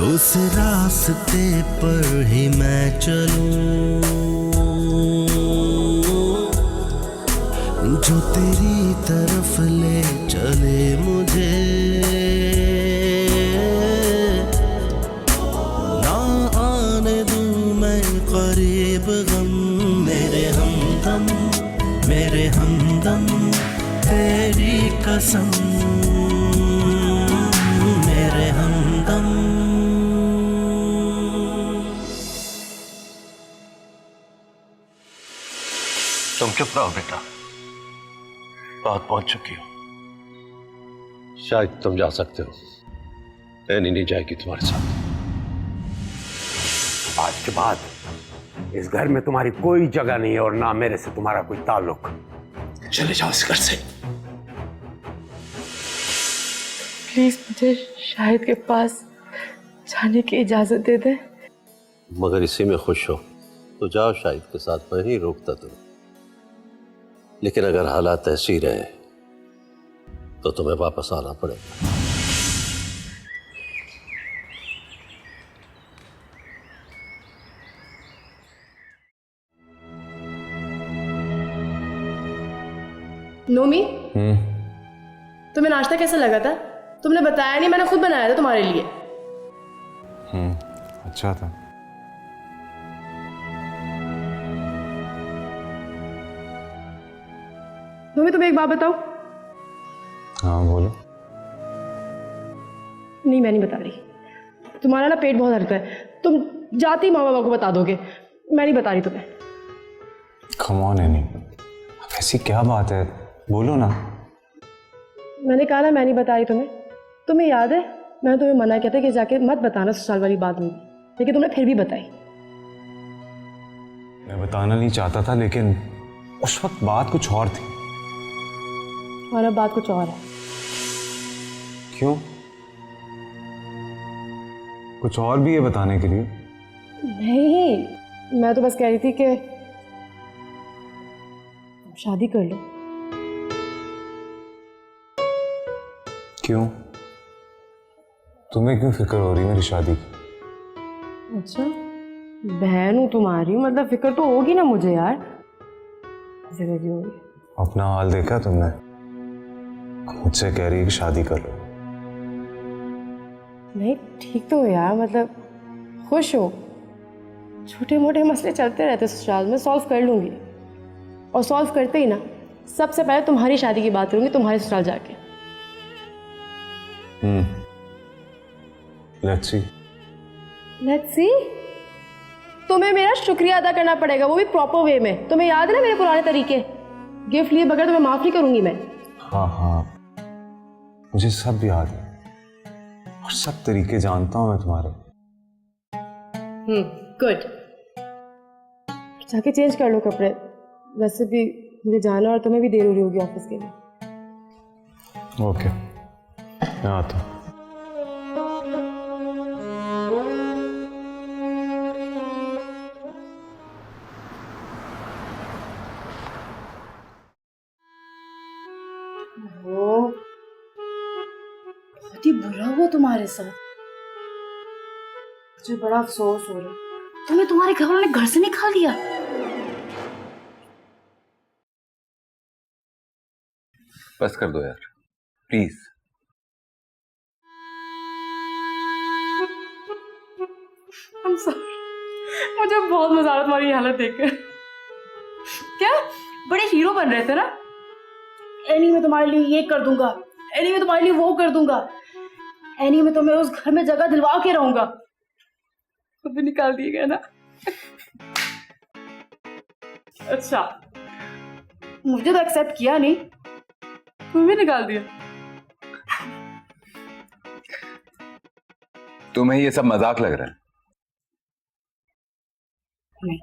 उस रास्ते पर ही मैं चलूं जो तेरी तरफ ले चले मुझे। ना आने दूं मैं करीब गम, मेरे हमदम तेरी कसम, मेरे हमदम। तुम चुप रहो बेटा, बात पहुंच चुकी हो। शायद तुम जा सकते हो, एनी नहीं जाएगी तुम्हारे साथ। आज के बाद इस घर में तुम्हारी कोई जगह नहीं है और ना मेरे से तुम्हारा कोई ताल्लुक। चले जाओ इस घर से। प्लीज मुझे शाहिद के पास जाने की इजाजत दे दे। मगर इसी में खुश हो तो जाओ शाहिद के साथ, मैं नहीं रोकता तुम्हें। लेकिन अगर हालात ऐसे ही रहे तो तुम्हें वापस आना पड़ेगा। नोमी, तुम्हें नाश्ता कैसा लगा था? तुमने बताया नहीं, मैंने खुद बनाया था तुम्हारे लिए। अच्छा था। नोमी, तुम्हें एक बात बताओ। हाँ बोलो। नहीं, मैं नहीं बता रही। तुम्हारा ना पेट बहुत हल्का है, तुम जाते ही माँ बाबा को बता दोगे। मैं नहीं बता रही तुम्हें। कम ऑन एनी, ऐसी क्या बात है, बोलो ना। मैंने कहा ना मैं नहीं बता रही तुम्हें। तुम्हें याद है मैंने तुम्हें मना किया था कि जाके मत बताना ससुराल वाली बात नहीं, लेकिन तुमने फिर भी बताई। मैं बताना नहीं चाहता था, लेकिन उस वक्त बात कुछ और थी। और अब बात कुछ और है। क्यों? कुछ और भी है बताने के लिए? नहीं, मैं तो बस कह रही थी कि शादी कर लो। क्यों? तुम्हें क्यों फिक्र हो रही मेरी शादी की? अच्छा, बहन हूँ तुम्हारी, मतलब फिक्र तो होगी ना मुझे यार। फिक्र क्यों होगी? अपना हाल देखा तुमने? मुझसे कह रही है कि शादी कर लो। नहीं ठीक तो हो यार, मतलब खुश हो। छोटे मोटे मसले चलते रहते ससुराल में, सॉल्व कर लूंगी। और सॉल्व करते ही ना सबसे पहले तुम्हारी शादी की बात करूंगी, तुम्हारे ससुराल जाके। Let's see. Let's see? तुम्हें मेरा शुक्रिया अदा करना पड़ेगा, वो भी प्रॉपर वे में। तुम्हें याद है ना मेरे पुराने तरीके? गिफ्ट लिए बगैर तुम्हें माफ नहीं करूंगी मैं। हाँ हाँ, मुझे सब याद है और सब तरीके जानता हूं मैं तुम्हारे। गुड। जाके चेंज कर लो कपड़े। वैसे भी मुझे जाना और तुम्हें भी देर हो रही होगी ऑफिस के लिए। ओके, मैं आता हूँ। बहुत ही बुरा हुआ तुम्हारे साथ। मुझे बड़ा अफसोस हो रहा है। तुम्हें तुम्हारे घर वालों ने घर से निकाल दिया। बस कर दो यार प्लीज। मुझे बहुत मजा आ रहा तुम्हारी हालत देखकर। क्या बड़े हीरो बन रहे थे ना? एनी में तुम्हारे लिए ये कर दूंगा, एनी में तुम्हारे लिए वो कर दूंगा, एनी में तुम्हें उस घर में जगह दिलवा के रहूंगा। खुद भी निकाल दिए गए ना। अच्छा, मुझे तो एक्सेप्ट किया नहीं, तुम भी निकाल दिया। तुम्हें ये सब मजाक लग रहा है? नहीं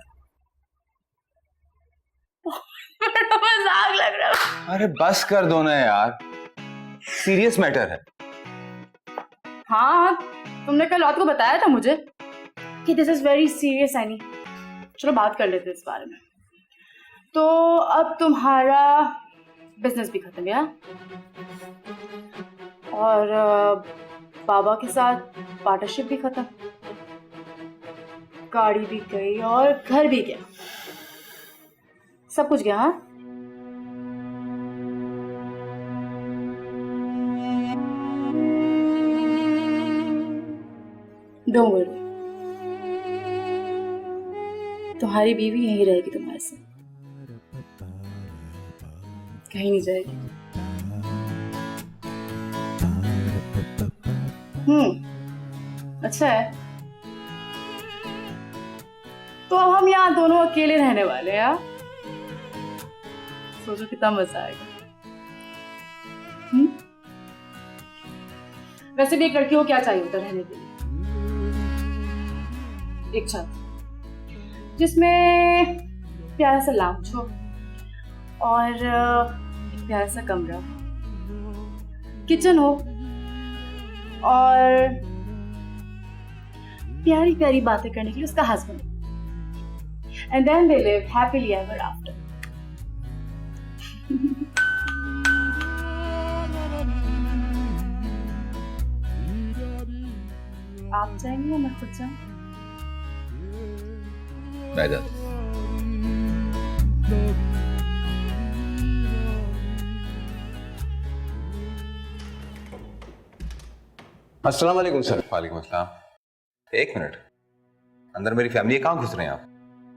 मजाक लग रहा है। अरे बस कर दो ना यार, सीरियस मैटर है। हाँ, तुमने कल रात को बताया था मुझे कि this is very serious any. चलो बात कर लेते हैं इस बारे में। तो अब तुम्हारा बिजनेस भी खत्म है और बाबा के साथ पार्टनरशिप भी खत्म, गाड़ी भी गई और घर भी गया, सब कुछ गया। हाँ, डोंट वरी, तुम्हारी बीवी यहीं रहेगी तुम्हारे साथ, कहीं नहीं जाएगी। अच्छा है, तो अब हम यहाँ दोनों अकेले रहने वाले हैं। हाँ? सोचो कितना मजा आएगा। वैसे भी एक लड़की को क्या चाहिए होता रहने के लिए? एक छत जिसमें प्यारा सा लाउंज हो और एक प्यारा सा कमरा हो, किचन हो और प्यारी प्यारी बातें करने के लिए उसका husband, and then they live happily ever after. आप जाएंगे या मैं खुद जाऊं? मैं जाता हूं। अस्सलाम वालेकुम सर। वालेकुम अस्सलाम। एक मिनट, अंदर मेरी फैमिली है, कहाँ घुस रहे हैं आप?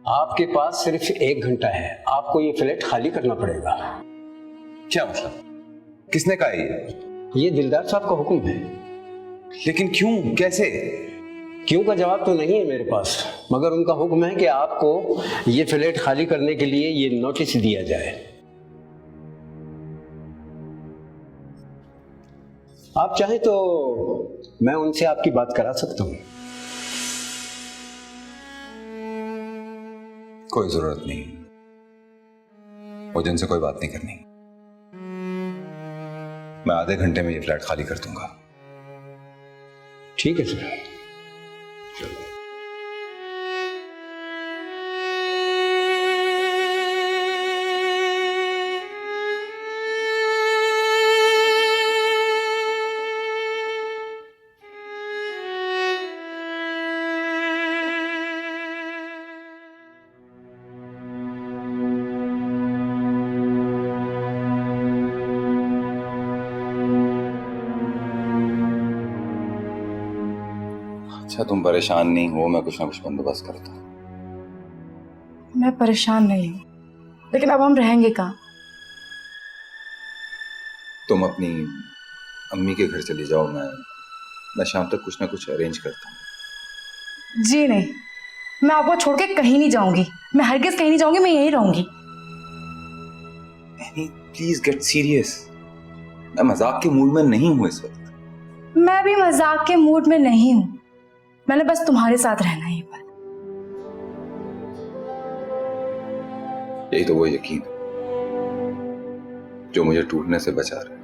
आपके पास सिर्फ 1 घंटा है, आपको ये फ्लैट खाली करना पड़ेगा। क्या मतलब? किसने कहा ये दिलदार साहब का हुक्म है। लेकिन क्यों, कैसे? क्यों का जवाब तो नहीं है मेरे पास, मगर उनका हुक्म है कि आपको ये फ्लैट खाली करने के लिए ये नोटिस दिया जाए। आप चाहें तो मैं उनसे आपकी बात करा सकता हूं। कोई जरूरत नहीं, मुझे उनसे कोई बात नहीं करनी। मैं आधे घंटे में ये फ्लैट खाली कर दूंगा। ठीक है सर। अच्छा, तुम परेशान नहीं हो, मैं कुछ ना कुछ बंदोबस्त करता हूँ। मैं परेशान नहीं हूँ, लेकिन अब हम रहेंगे कहाँ? तुम अपनी अम्मी के घर चली जाओ, मैं शाम तक कुछ ना कुछ अरेंज करता हूँ। जी नहीं, मैं आपको छोड़ के कहीं नहीं जाऊंगी, मैं हरगिज कहीं नहीं जाऊंगी, मैं यहीं रहूंगी। प्लीज गेट सीरियस, मैं मजाक के मूड में नहीं हूँ इस वक्त। मैं भी मजाक के मूड में नहीं हूँ, मैंने बस तुम्हारे साथ रहना है पर। यही तो वो यकीन जो मुझे टूटने से बचा रहा है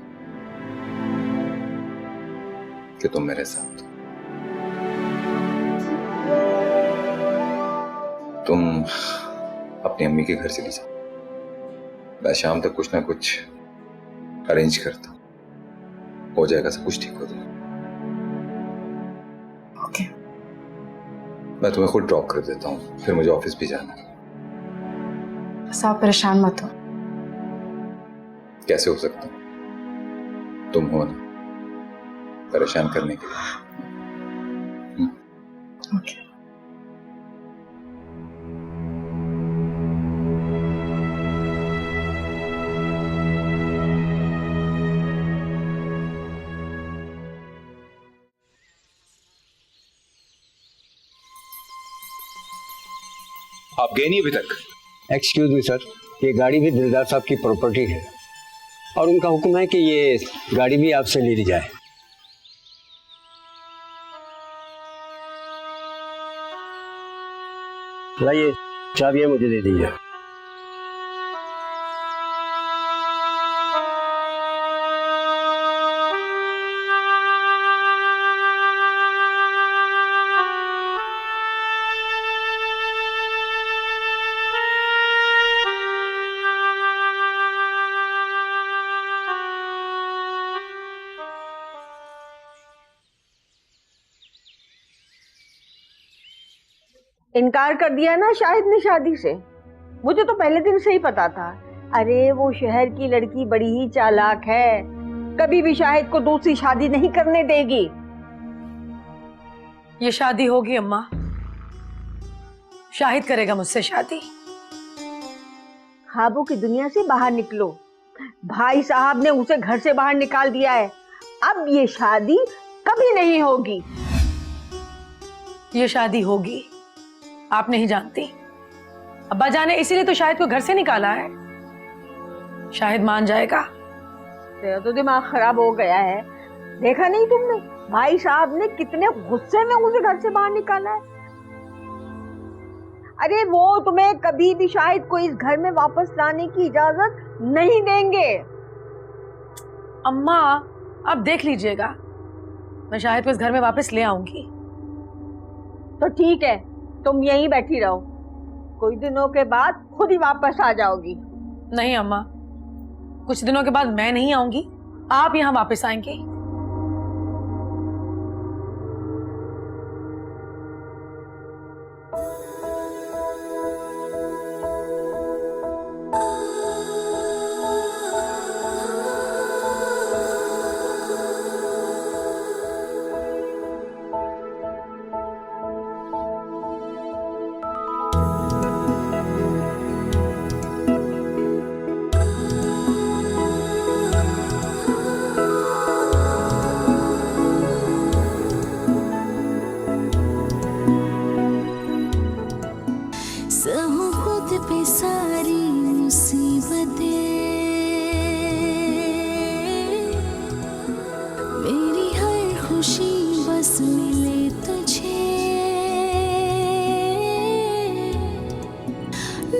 कि तुम मेरे साथ हो। तुम अपनी अम्मी के घर चली जाओ, मैं शाम तक कुछ ना कुछ अरेंज करता हूँ, हो जाएगा, सब कुछ ठीक हो जाएगा। ओके। मैं तुम्हें खुद ड्रॉप कर देता हूँ, फिर मुझे ऑफिस भी जाना है। बस आप परेशान मत हो। कैसे हो सकता हूँ? तुम हो ना परेशान करने के लिए। ओके। आप गए नहीं अभी तक? एक्सक्यूज मी सर, ये गाड़ी भी दिलदार साहब की प्रॉपर्टी है और उनका हुक्म है कि ये गाड़ी भी आपसे ले ली जाए। लाइए, चाबियां मुझे दे दीजिए। इनकार कर दिया ना शाहिद ने शादी से। मुझे तो पहले दिन से ही पता था। अरे वो शहर की लड़की बड़ी ही चालाक है, कभी भी शाहिद को दूसरी शादी नहीं करने देगी। ये शादी होगी अम्मा, शाहिद करेगा मुझसे शादी। ख्वाबों की दुनिया से बाहर निकलो। भाई साहब ने उसे घर से बाहर निकाल दिया है, अब ये शादी कभी नहीं होगी। ये शादी होगी, आप नहीं जानती। अब्बा जाने इसीलिए तो शाहिद को घर से निकाला है। शाहिद मान जाएगा। तेरा तो दिमाग खराब हो गया है। देखा नहीं तुमने भाई साहब ने कितने गुस्से में उसे घर से बाहर निकाला है। अरे वो तुम्हें कभी भी शाहिद को इस घर में वापस लाने की इजाजत नहीं देंगे। अम्मा आप देख लीजिएगा, मैं शाहिद को इस घर में वापस ले आऊंगी। तो ठीक है, तुम यहीं बैठी रहो, कुछ दिनों के बाद खुद ही वापस आ जाओगी। नहीं अम्मा, कुछ दिनों के बाद मैं नहीं आऊंगी, आप यहाँ वापस आएंगे। सहूं खुद पे सारी मुसीबतें, मेरी हर खुशी बस मिले तुझे,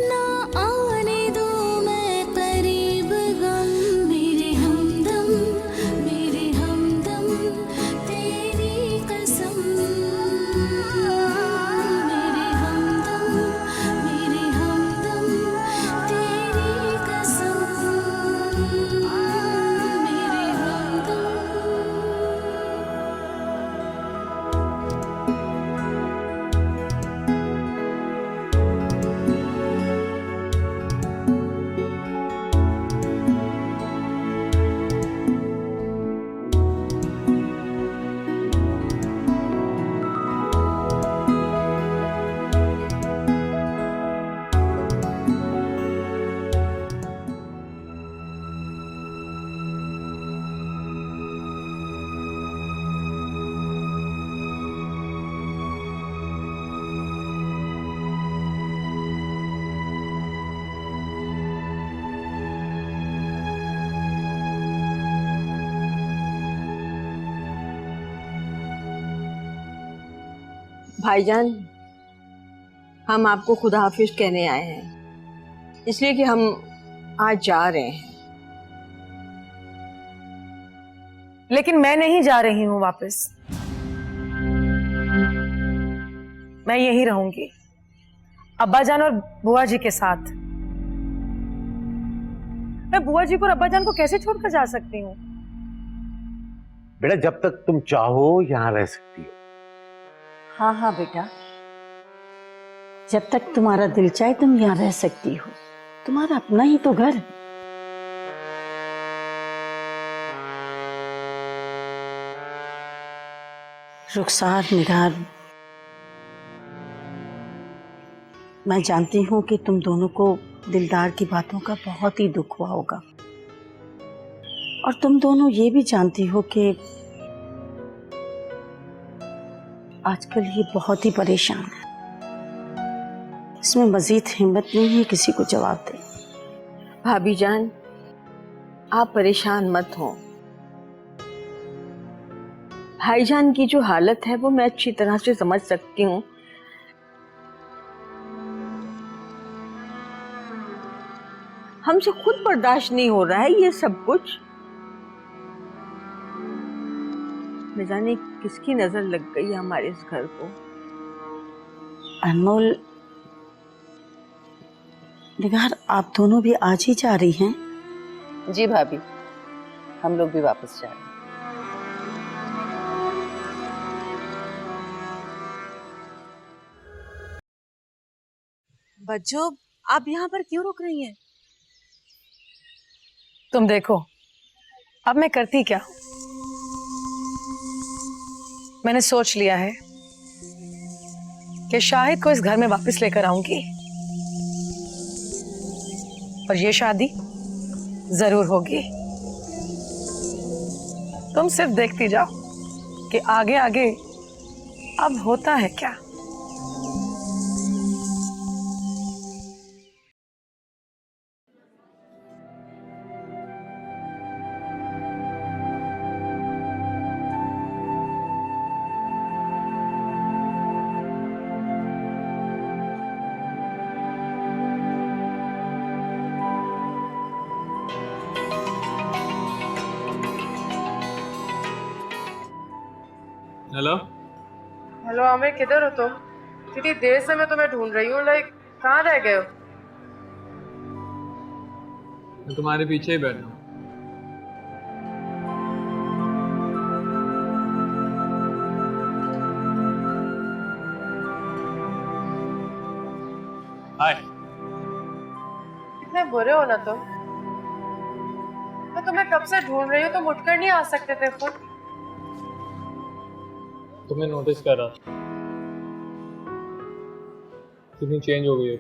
ना आने दो मैं करीब गम, मेरे हमदम तेरी कसम, मेरे हमदम तेरी कसम, मेरे हमदम। भाईजान, हम आपको खुदा हाफिज कहने आए हैं, इसलिए कि हम आज जा रहे हैं। लेकिन मैं नहीं जा रही हूं वापस, मैं यहीं रहूंगी अब्बा जान और बुआ जी के साथ। मैं बुआ जी को और अब्बा जान को कैसे छोड़कर जा सकती हूँ? बेटा जब तक तुम चाहो यहाँ रह सकती हो। हाँ हाँ बेटा, जब तक तुम्हारा दिल चाहे तुम यहाँ रह सकती हो, तुम्हारा अपना ही तो घर। रुखसार, निगार, मैं जानती हूँ कि तुम दोनों को दिलदार की बातों का बहुत ही दुख हुआ होगा, और तुम दोनों ये भी जानती हो कि आजकल ये बहुत ही परेशान है। इसमें मजीद हिम्मत नहीं है किसी को जवाब दे। भाभी जान, आप परेशान मत हो। भाईजान की जो हालत है वो मैं अच्छी तरह से समझ सकती हूँ। हमसे खुद बर्दाश्त नहीं हो रहा है ये सब कुछ। न जाने किसकी नजर लग गई है हमारे इस घर को। अनमोल, निगार, आप दोनों भी आज ही जा रही हैं? जी भाभी, हम लोग भी वापस जा रहे हैं। बच्चों, आप यहाँ पर क्यों रुक रही हैं? तुम देखो अब मैं करती क्या हूं। मैंने सोच लिया है कि शाहिद को इस घर में वापस लेकर आऊंगी और ये शादी जरूर होगी। तुम सिर्फ देखती जाओ कि आगे आगे अब होता है क्या। हेलो हेलो आमिर, किधर हो तुम? कितनी देर से मैं तुम्हें ढूंढ रही हूँ। कहाँ रह गए हो? मैं तुम्हारे पीछे ही बैठा हूँ। हाय। कितने बुरे हो ना तुम। मैं तुम्हें कब से ढूंढ रही हूँ, तुम उठकर नहीं आ सकते थे खुद? तुम्हें नोटिस कर रहा था, कितनी चेंज हो गई है।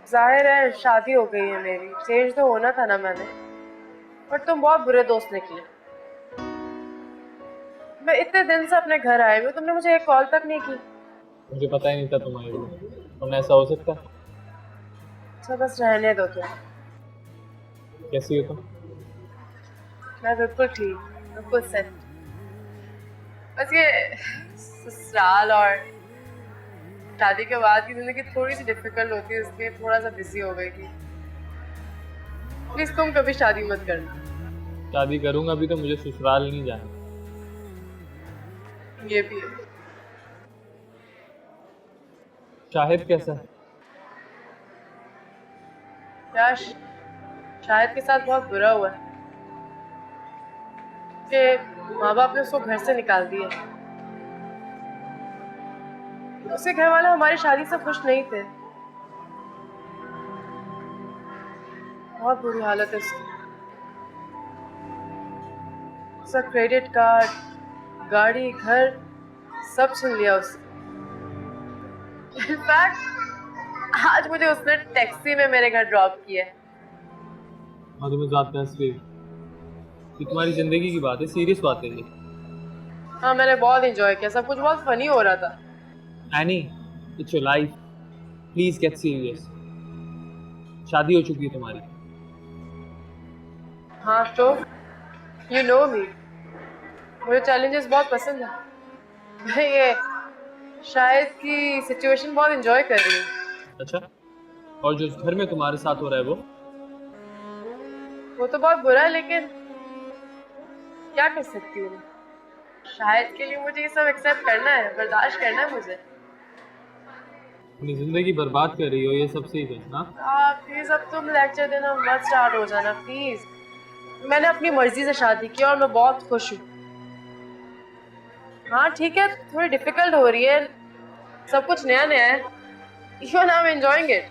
जाहिर है शादी हो गई है मेरी, चेंज तो होना था ना मैंने। पर तुम बहुत बुरे दोस्त निकले। मैं इतने दिन से अपने घर आई हूँ, तुमने मुझे एक कॉल तक नहीं की। मुझे पता ही नहीं था तुम आएगी। तुमने ऐसा हो सकता? अच्छा बस रहने दो तुम। कैसी हो तुम? मैं बिल्कुल ठीक, बिल्कुल सेट। बस ये ससुराल और शादी के बाद की जिंदगी थोड़ी सी डिफिकल्ट होती है, इसलिए थोड़ा सा बिजी हो गई थी। प्लीज तुम कभी शादी मत करना। शादी करूंगा भी तो मुझे ससुराल नहीं जाना। ये भी है। शाहिद कैसा है? यार शाहिद के साथ बहुत बुरा हुआ है कि माँ बाप ने उसको घर से निकाल दिया। उसके घर वाले हमारी शादी से खुश नहीं थे। बहुत बुरी हालत है उसकी। उसका क्रेडिट कार्ड, गाड़ी, घर सब छीन लिया उसने। इनफैक्ट आज मुझे उसने टैक्सी में मेरे घर ड्रॉप किया है। हाँ तुम्हें ज्यादा ये तुम्हारी जिंदगी की बात है, सीरियस बात है ये। हाँ मैंने बहुत एंजॉय किया, सब कुछ बहुत फनी हो रहा था। Any, it's your life, please get serious. शादी हो चुकी है तुम्हारी। हाँ तो यू नो मी, मुझे चैलेंजेस बहुत पसंद है। मैं ये शायद की सिचुएशन बहुत एंजॉय कर रही हूँ। अच्छा, और जो घर में तुम्हारे साथ हो रहा है वो तो बहुत बुरा है, लेकिन क्या कर सकती हूँ। शायद के लिए मुझे ये सब एक्सेप्ट करना है, बर्दाश्त करना है मुझे। अपनी जिंदगी बर्बाद कर रही हो ये सब सही है ना? प्लीज अब तुम लेक्चर देना मत स्टार्ट हो जाना प्लीज। मैंने अपनी मर्जी से शादी की और मैं बहुत खुश हूँ। हाँ ठीक है, थोड़ी डिफिकल्ट हो रही है, सब कुछ नया नया है। Even I am enjoying it.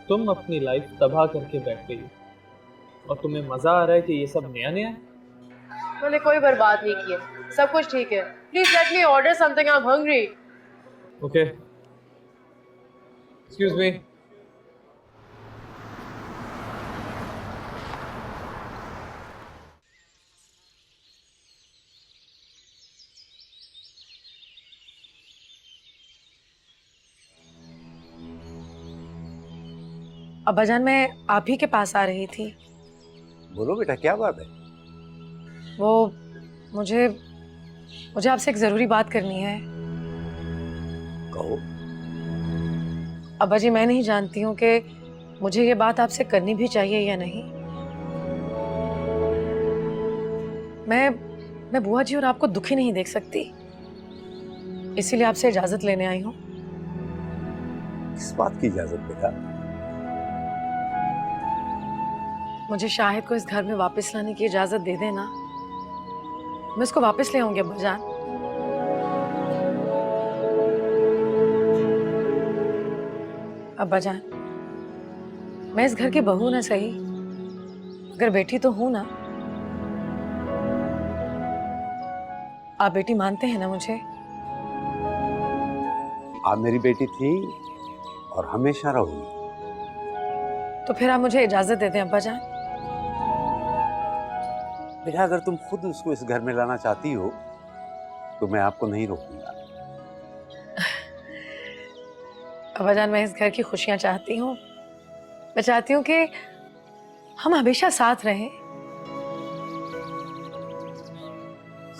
तुम अपनी लाइफ तबाह करके बैठ गई और तुम्हें मजा आ रहा है कि ये सब नया नया है? मैंने कोई बर्बाद नहीं किया, सब कुछ ठीक है। Please let me order something, I am hungry. Okay, excuse me. अब्बाजान मैं आप ही के पास आ रही थी। बोलो बेटा, क्या बात है? वो मुझे आपसे एक जरूरी बात करनी है। कहो। अब्बा जी मैं नहीं जानती हूँ कि मुझे ये बात आपसे करनी भी चाहिए या नहीं। मैं बुआ जी और आपको दुखी नहीं देख सकती, इसीलिए आपसे इजाजत लेने आई हूँ। किस बात की इजाजत बेटा? मुझे शाहिद को इस घर में वापस लाने की इजाजत दे देना, मैं उसको वापस ले आऊंगी अब्बाजान। अब्बा जान, मैं इस घर की बहू ना सही, अगर बेटी तो हूं ना। आप बेटी मानते हैं ना मुझे? आप मेरी बेटी थी और हमेशा रहोगी। तो फिर आप मुझे इजाजत दे दें अब्बा जान। बेटा, अगर तुम खुद उसको इस घर में लाना चाहती हो तो मैं आपको नहीं रोकूंगा। अब्बा जान, मैं इस घर की खुशियां चाहती हूँ। मैं चाहती हूँ कि हम हमेशा साथ रहें।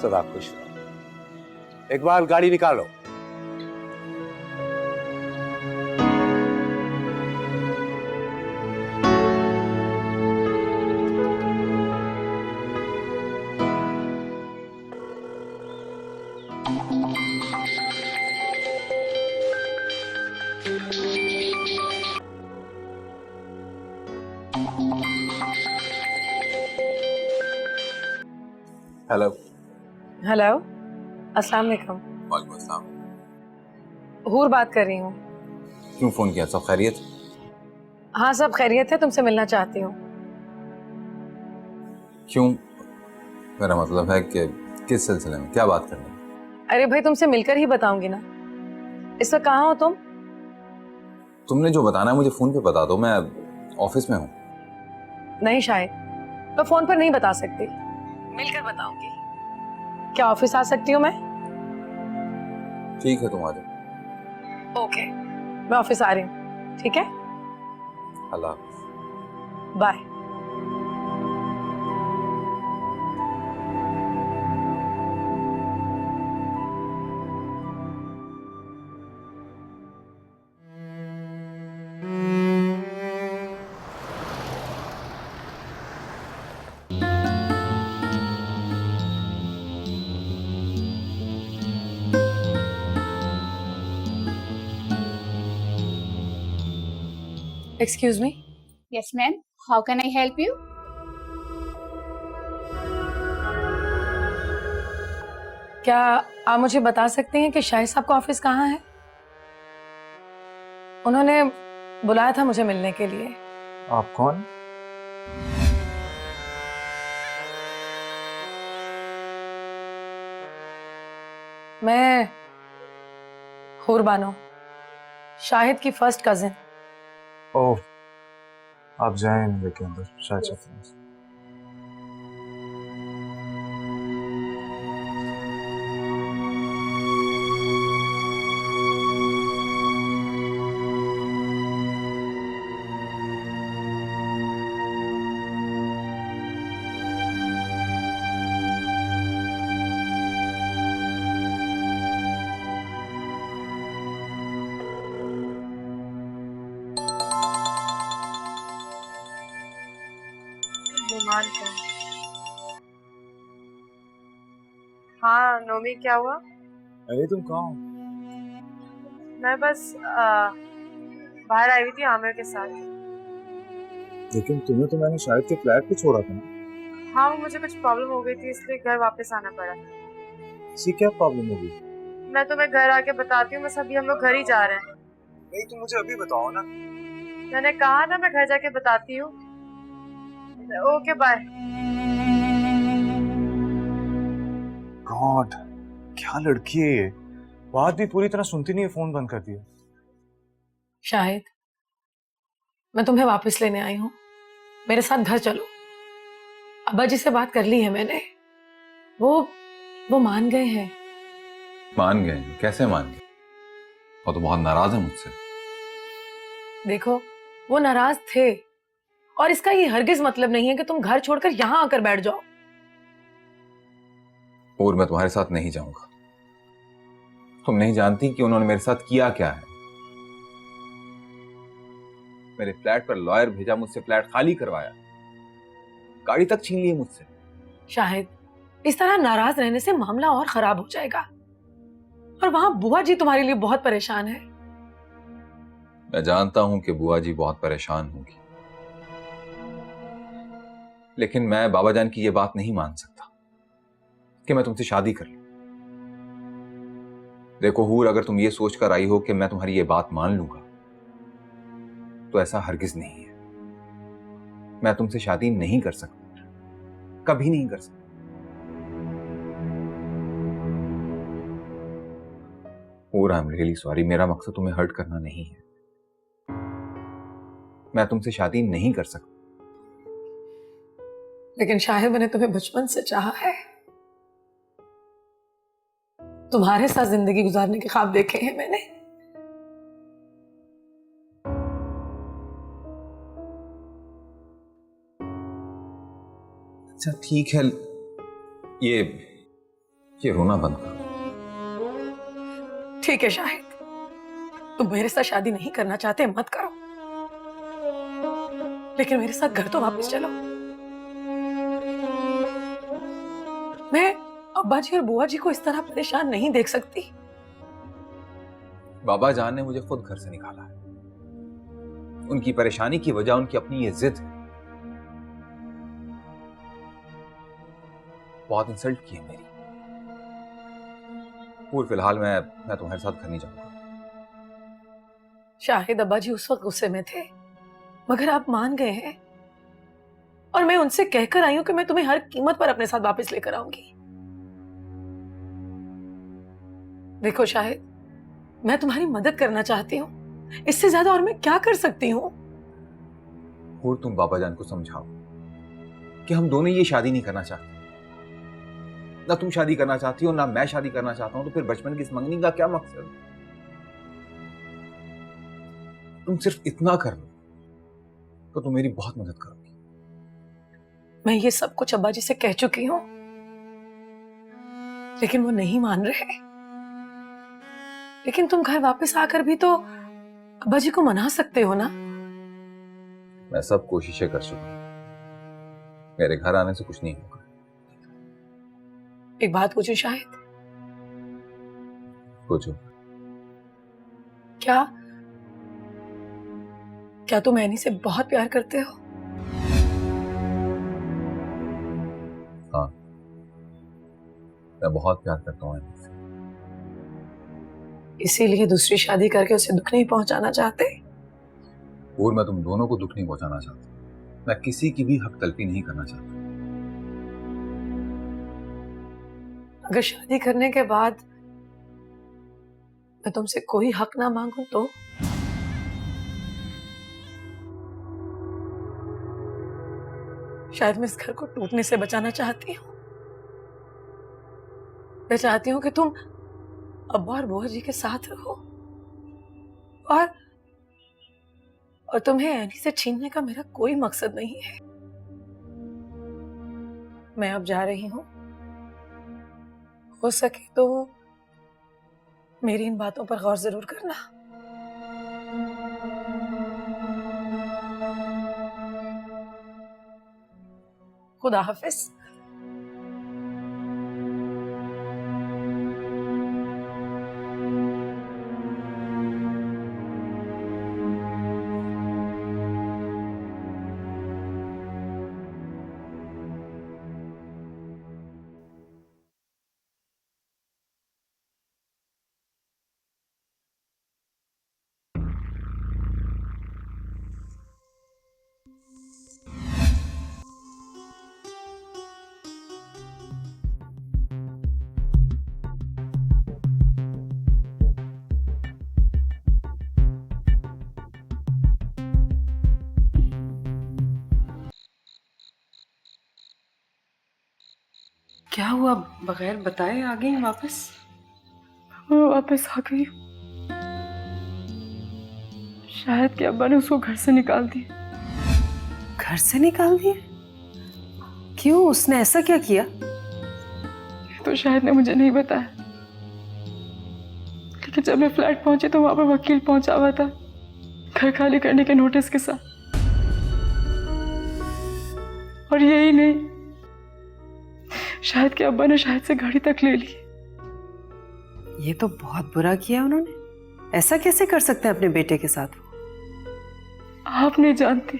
सदा खुश रहो। एक बार गाड़ी निकालो। हेलो। हेलो, अस्सलाम वालेकुम। वालेकुम अस्सलाम। हूर बात कर रही हूँ। क्यों फोन किया? सब खैरियत? हाँ, सब खैरियत है, तुमसे मिलना चाहती हूँ। क्यों? मेरा मतलब है कि किस सिलसिले में, क्या बात करनी है? अरे भाई, तुमसे मिलकर ही बताऊंगी ना। इस वक्त कहाँ हो तुम? तुमने जो बताना है मुझे फोन पे बता दो, मैं ऑफिस में हूँ। नहीं शायद, मैं फोन पर नहीं बता सकती, मिलकर बताऊंगी। क्या ऑफिस आ सकती हूँ मैं? ठीक है, तुम आ जाओ। ओके, मैं ऑफिस आ रही हूँ। ठीक है, अल्लाह हाफ़िज़। Bye. Excuse me? Yes, ma'am. How can I help you? क्या आप मुझे बता सकते हैं कि शाहिद साहब का ऑफिस कहाँ है? उन्होंने बुलाया था मुझे मिलने के लिए। आप कौन? मैं हूर बानो, शाहिद की फर्स्ट कजिन। ओह, आप जाएं लेके अंदर, शायद से हाँ नोमी, क्या हुआ? अरे तुम कहाँ हो? मैं बस बाहर आई हुई थी आमिर के साथ। लेकिन तुम्हें तो मैंने शायद के फ्लैट पे छोड़ा था ना। हाँ, वो मुझे कुछ प्रॉब्लम हो गई थी, इसलिए घर वापस आना पड़ा। इसी क्या प्रॉब्लम होगी? मैं तुम्हें घर आके बताती हूँ, बस अभी हम लोग घर ही जा रहे हैं। नहीं, तुम मुझे अभी बताओ ना। मैंने कहा ना मैं घर जाके बताती हूँ। Okay bye. गॉड, क्या लड़की है ये, बात भी पूरी तरह सुनती नहीं है, फोन बंद कर दिया। शाहिद, मैं तुम्हें वापस लेने आई हूँ, मेरे साथ घर चलो। अब्बा जी से बात कर ली है मैंने, वो मान गए हैं। मान गए? कैसे मान गए? वो तो बहुत नाराज है मुझसे। देखो, वो नाराज थे, और इसका ये हरगिज मतलब नहीं है कि तुम घर छोड़कर यहाँ आकर बैठ जाओ। और मैं तुम्हारे साथ नहीं जाऊंगा। तुम नहीं जानती कि उन्होंने मेरे साथ किया क्या है। मेरे फ्लैट पर लॉयर भेजा, मुझसे फ्लैट खाली करवाया, गाड़ी तक छीन ली मुझसे। शाहिद, इस तरह नाराज रहने से मामला और खराब हो जाएगा, और वहां बुआ जी तुम्हारे लिए बहुत परेशान है। मैं जानता हूं कि बुआ जी बहुत परेशान होंगी, लेकिन मैं बाबा जान की यह बात नहीं मान सकता कि मैं तुमसे शादी कर लूं। देखो हूर, अगर तुम ये सोचकर आई हो कि मैं तुम्हारी ये बात मान लूंगा तो ऐसा हरगिज नहीं है। मैं तुमसे शादी नहीं कर सकता, कभी नहीं कर सकता। और आई एम रियली सॉरी, मेरा मकसद तुम्हें हर्ट करना नहीं है। मैं तुमसे शादी नहीं कर सकता। लेकिन शाहिद, मैंने तुम्हें बचपन से चाहा है। तुम्हारे साथ जिंदगी गुजारने के ख्वाब देखे हैं मैंने। अच्छा ठीक है, ये रोना बंद करो। ठीक है शाहिद, तुम मेरे साथ शादी नहीं करना चाहते मत करो, लेकिन मेरे साथ घर तो वापस चलो। मैं अब्बा जी और बुआ जी को इस तरह परेशान नहीं देख सकती। बाबा जान ने मुझे खुद घर से निकाला है। उनकी परेशानी की वजह उनकी अपनी ये जिद है। बहुत इंसल्ट की है मेरी। और फिलहाल मैं तुम्हारे साथ घर नहीं जाऊंगा। शाहिद, अब्बा जी उस वक्त गुस्से में थे, मगर आप मान गए हैं और मैं उनसे कहकर आई हूं कि मैं तुम्हें हर कीमत पर अपने साथ वापस लेकर आऊंगी। देखो शाहिद, मैं तुम्हारी मदद करना चाहती हूँ, इससे ज्यादा और मैं क्या कर सकती हूँ। और तुम बाबा जान को समझाओ कि हम दोनों ये शादी नहीं करना चाहते। ना तुम शादी करना चाहती हो ना मैं शादी करना चाहता हूं, तो फिर बचपन की इस मंगनी का क्या मकसद? तुम सिर्फ इतना कर लो तो तुम मेरी बहुत मदद करोगी। मैं ये सब कुछ अब्बा जी से कह चुकी हूँ, लेकिन वो नहीं मान रहे। लेकिन तुम घर वापस आकर भी तो अब्बा जी को मना सकते हो ना। मैं सब कोशिशें कर चुका हूं, मेरे घर आने से कुछ नहीं होगा। एक बात पूछूं शाहिद? पूछो। क्या तुम ऐनी से बहुत प्यार करते हो? हाँ, मैं बहुत प्यार करता हूँ ऐनी से। इसीलिए दूसरी शादी करके उसे दुख नहीं पहुंचाना चाहते? और मैं तुम दोनों को दुख नहीं पहुंचाना चाहता। मैं किसी की भी हक तलफी नहीं करना चाहता। अगर शादी करने के बाद मैं तुमसे कोई हक ना मांगूं तो? शायद मैं इस घर को टूटने से बचाना चाहती हूँ। मैं चाहती हूँ कि तुम अब्बा और बुआ जी के साथ रहो, और तुम्हें ऐनी से छीनने का मेरा कोई मकसद नहीं है। मैं अब जा रही हूँ। हो सके तो मेरी इन बातों पर गौर जरूर करना। खुदा हाफिज। क्या हुआ? बगैर बताए आ गई वापस? मैं वापस आ गई। शायद कि अब्बा ने उसको घर से निकाल दिया। घर से निकाल दिया? क्यों? उसने ऐसा क्या किया? तो शायद ने मुझे नहीं बताया, लेकिन जब मैं फ्लैट पहुंची तो वहां पर वकील पहुंचा हुआ था घर खाली करने के नोटिस के साथ। और यही नहीं, शायद के अब्बा ने शायद से गाड़ी तक ले ली। ये तो बहुत बुरा किया उन्होंने। ऐसा कैसे कर सकते हैं अपने बेटे के साथ? आप नहीं जानती,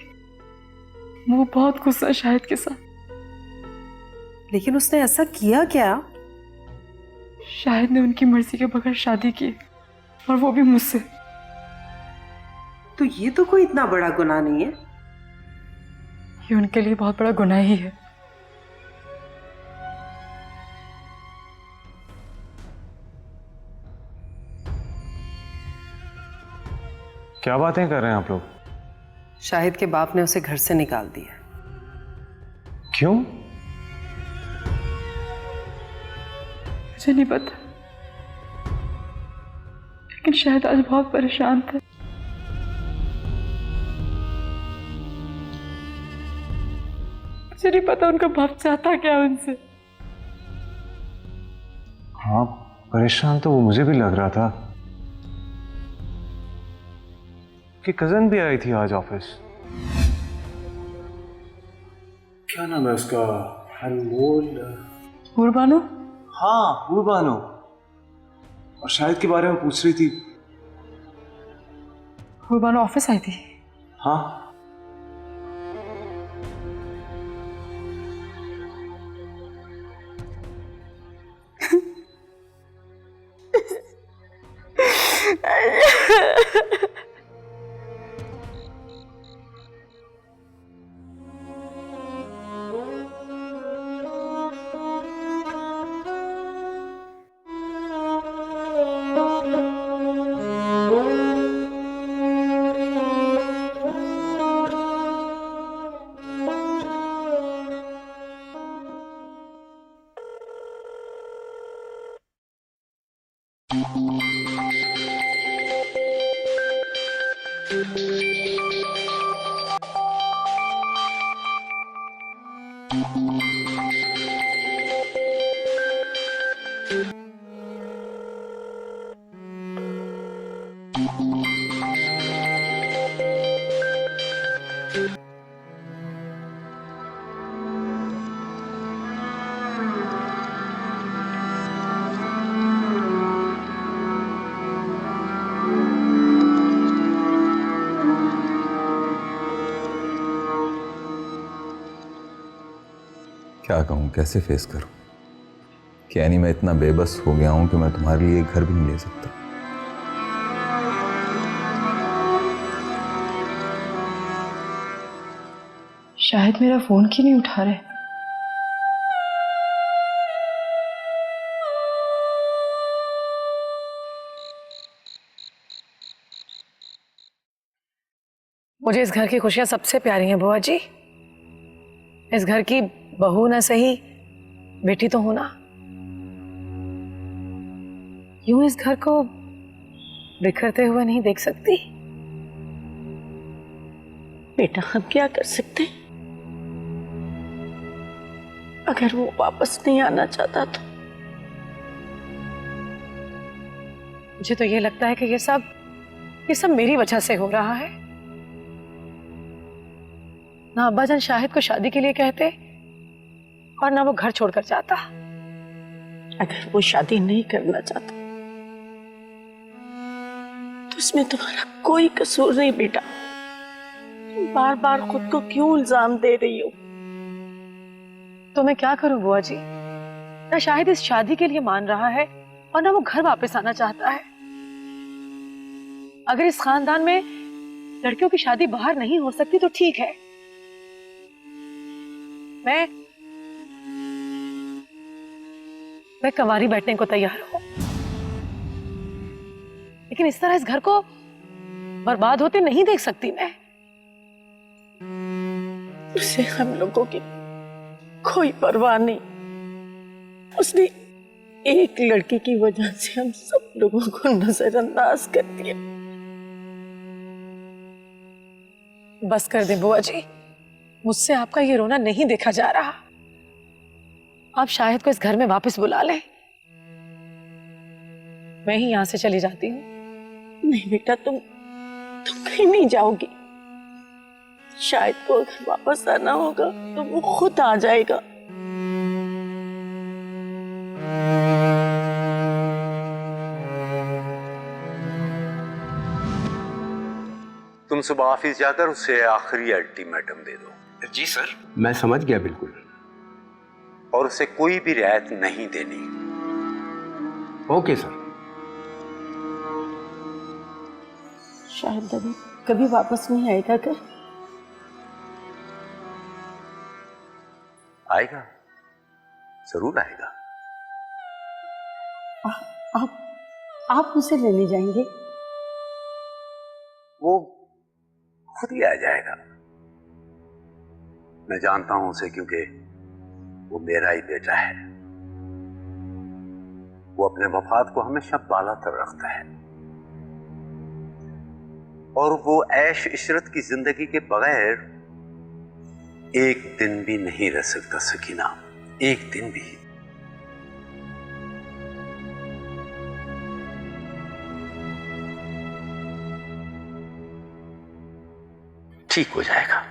वो बहुत गुस्सा शायद के साथ। लेकिन उसने ऐसा किया क्या? शायद ने उनकी मर्जी के बगैर शादी की, और वो भी मुझसे। तो ये तो कोई इतना बड़ा गुनाह नहीं है। ये उनके लिए बहुत बड़ा गुनाह ही है। क्या बातें कर रहे हैं आप लोग? शाहिद के बाप ने उसे घर से निकाल दिया। क्यों? मुझे नहीं पता, लेकिन शाहिद आज बहुत परेशान था। मुझे नहीं पता उनका बाप चाहता क्या उनसे। हाँ, परेशान तो वो मुझे भी लग रहा था कि कजन भी आई थी आज ऑफिस। क्या नाम है उसका? अनमोल। हुरबानो? हाँ, हुरबानो। और शाहिद के बारे में पूछ रही थी। हुरबानो ऑफिस आई थी? हाँ। क्या कहूँ, कैसे फेस करूँ कि यानी मैं इतना बेबस हो गया हूँ कि मैं तुम्हारे लिए एक घर भी नहीं ले सकता। शाहिद मेरा फोन क्यों नहीं उठा रहे? मुझे इस घर की खुशियां सबसे प्यारी हैं बुआ जी। इस घर की बहू ना सही, बेटी तो होना। यूं इस घर को बिखरते हुए नहीं देख सकती। बेटा, हम क्या कर सकते हैं? अगर वो वापस नहीं आना चाहता तो? मुझे तो ये लगता है कि ये सब मेरी वजह से हो रहा है। ना अब्बाजान शाहिद को शादी के लिए कहते और ना वो घर छोड़कर जाता। अगर वो शादी नहीं करना चाहता तो उसमें तुम्हारा कोई कसूर नहीं बेटा। तुम बार बार खुद को क्यों इल्जाम दे रही हो? तो मैं क्या करूं बुआ जी? ना शाहिद इस शादी के लिए मान रहा है और ना वो घर वापस आना चाहता है। अगर इस खानदान में लड़कियों की शादी बाहर नहीं हो सकती तो ठीक है, मैं कंवारी बैठने को तैयार हूं, लेकिन इस तरह इस घर को बर्बाद होते नहीं देख सकती मैं। उसे हम लोगों की कोई परवाह नहीं। उसने एक लड़की की वजह से हम सब लोगों को नजरअंदाज कर दिया। बस कर दे बुआ जी, मुझसे आपका ये रोना नहीं देखा जा रहा। आप शाहिद को इस घर में वापस बुला लें, मैं ही यहां से चली जाती हूँ। नहीं बेटा, तुम कहीं नहीं जाओगी। शाहिद को अगर वापस आना होगा तो वो खुद आ जाएगा। तुम सुबह ऑफिस जाकर उसे आखिरी अल्टीमेटम दे दो। जी सर, मैं समझ गया बिल्कुल। और उसे कोई भी रियायत नहीं देनी। Okay sir. शाहिद अभी कभी वापस नहीं आएगा क्या? आएगा, जरूर आएगा। आप उसे लेने जाएंगे? वो खुद ही आ जाएगा। मैं जानता हूं उसे, क्योंकि वो मेरा ही बेटा है। वो अपने मफाद को हमेशा बालातर रखता है, और वो ऐश इशरत की जिंदगी के बगैर एक दिन भी नहीं रह सकता सकीना, एक दिन भी। ठीक हो जाएगा।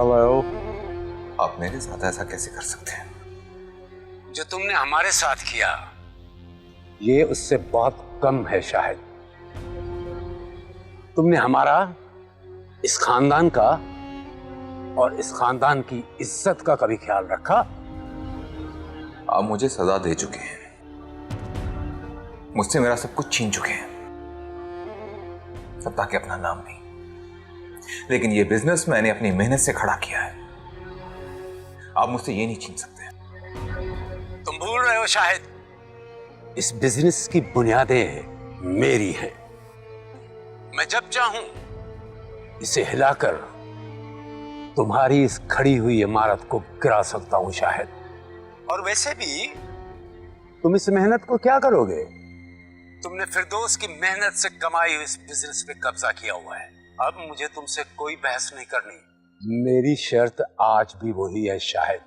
हेलो। आप मेरे साथ ऐसा कैसे कर सकते हैं? जो तुमने हमारे साथ किया, ये उससे बहुत कम है शाहिद। तुमने हमारा, इस खानदान का और इस खानदान की इज्जत का कभी ख्याल रखा? आप मुझे सजा दे चुके हैं, मुझसे मेरा सब कुछ छीन चुके हैं, सब ताकि अपना नाम नहीं। लेकिन ये बिजनेस मैंने अपनी मेहनत से खड़ा किया है, आप मुझसे ये नहीं छीन सकते। तुम भूल रहे हो शाहिद, इस बिजनेस की बुनियादें मेरी हैं। मैं जब चाहूं इसे हिलाकर तुम्हारी इस खड़ी हुई इमारत को गिरा सकता हूं शाहिद। और वैसे भी तुम इस मेहनत को क्या करोगे? तुमने फिरदौस की मेहनत से कमाई हुई इस बिजनेस पे कब्जा किया हुआ है। अब मुझे तुमसे कोई बहस नहीं करनी। मेरी शर्त आज भी वही है शाहिद,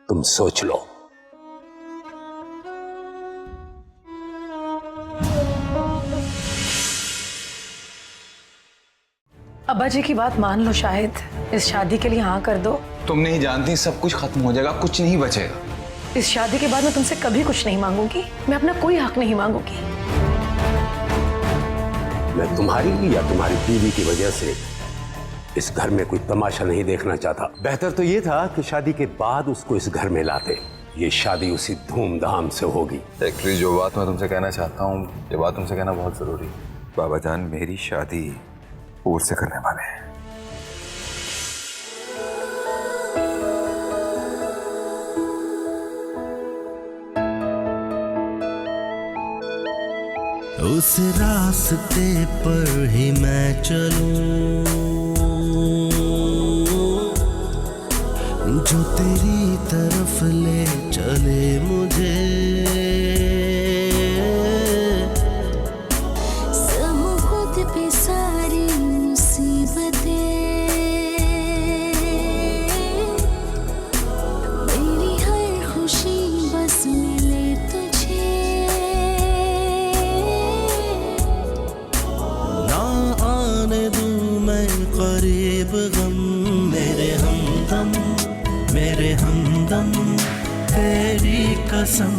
तुम सोच लो। अब्बा जी की बात मान लो शाहिद, इस शादी के लिए हाँ कर दो। तुम नहीं जानती, सब कुछ खत्म हो जाएगा, कुछ नहीं बचेगा। इस शादी के बाद मैं तुमसे कभी कुछ नहीं मांगूंगी, मैं अपना कोई हक नहीं मांगूंगी। मैं तुम्हारी या तुम्हारी बीवी की वजह से इस घर में कोई तमाशा नहीं देखना चाहता। बेहतर तो ये था कि शादी के बाद उसको इस घर में लाते। ये शादी उसी धूमधाम से होगी। एक्चुअली जो बात मैं तुमसे कहना चाहता हूँ, ये बात तुमसे कहना बहुत जरूरी है। बाबा जान मेरी शादी पूर से करने वाले हैं। उस रास्ते पर ही मैं चलूं जो तेरी तरफ ले चले मुझे। सहूं खुद पे सारी मुसीबतें, मेरी हर खुशी बस मिले तुझे। ना आने दूं मैं करीब गम, मेरे हमदम तेरी कसम।